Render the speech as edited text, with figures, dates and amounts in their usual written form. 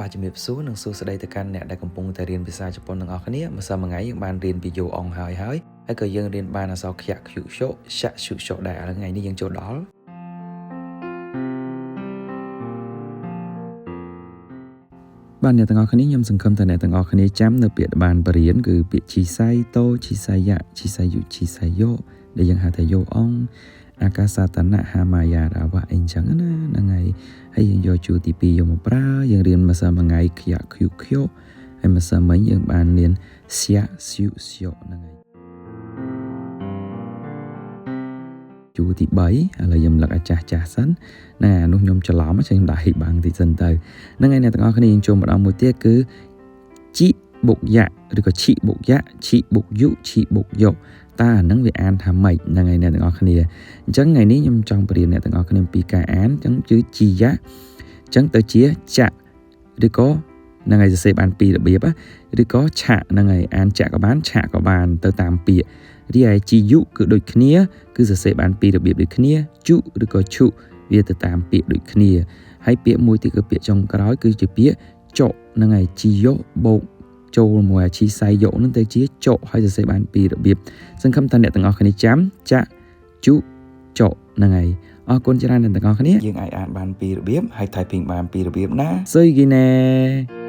បាទជំរាបសួរនិងសួស្តីទៅកាន់អ្នកដែលកំពុងតែរៀនភាសាជប៉ុនទាំងអស់គ្នាម្សិលមិញយើងបានរៀនពីយោអងហើយក៏យើងរៀនបានអក្សរខ្យាក់ខ្យុឈូឆាក់ឈុឈូដែរឥឡូវថ្ងៃនេះយើងចូលដល់បាទអ្នកទាំងអស់គ្នាខ្ញុំសង្ឃឹមថាអ្នកទាំងអស់គ្នាចាំនៅពាក្យដែលបានបរៀនគឺពាក្យជីសៃតូជីសៃយ៉ាជីសៃយុជីសៃយោដែលយើងហៅថាយោអងអាកាសាតណៈហាម៉ាយ៉ារ៉ាវ៉ាអីចឹងណាហ្នឹងហើយយើងយកជួរទី2យកមកប្រើយើងរៀនម្សិលមិញខ្យាក់ខ្យុខ្យោហើយម្សិលមិញយើងបានរៀនសៀស៊ូសយោហ្នឹងហើយជួរទី3ឥឡូវខ្ញុំលឹកអាចាស់សិនណានោះខ្ញុំច្រឡំចឹងខ្ញុំដាក់ឲ្យបាំងតិចសិនទៅហ្នឹងហើយអ្នកទាំងអស់គ្នាយើងចូលម្ដងមួយទៀតគឺជីបុកយ៉ាឬក៏ឈីបុកយ៉ាឈីបុកយុឈីបុកយកតើអាហ្នឹងវាអានថាម៉េចហ្នឹងហើយអ្នកទាំងអស់គ្នាអញ្ចឹងថ្ងៃនេះខ្ញុំចង់បរៀនអ្នកទាំងអស់គ្នាពីការអានអញ្ចឹងគឺជីយ៉ាអញ្ចឹងទៅជាចាក់ឬក៏ហ្នឹងហើយសរសេរបានពីររបៀបឬក៏ឆាក់ហ្នឹងហើយអានចាក់ក៏បានឆាក់ក៏បានទៅតាមពាក្យរីឯជីយុគឺដូចគ្នាគឺសរសេរបានពីររបៀបដូចគ្នាជុឬក៏ឈុវាទៅតាមពាក្យដូចគ្នាហើយពាក្យមួយទៀតគឺពាក្យចុងក្រោយគឺជាពាក្យចុហ្នឹងហើយជីយុបូកចូលមួយអាជីសៃយុហ្នឹងទៅជាចុហើយសរសេរបានពីររបៀបសង្ឃឹមថាអ្នកទាំងអស់គ្នាចាំចាក់ជុចុហ្នឹងហើយអរគុណច្រើនអ្នកទាំងអស់គ្នាយើងអាចអានបានពីររបៀបហើយ typing បានពីររបៀបណាសុយគីណែ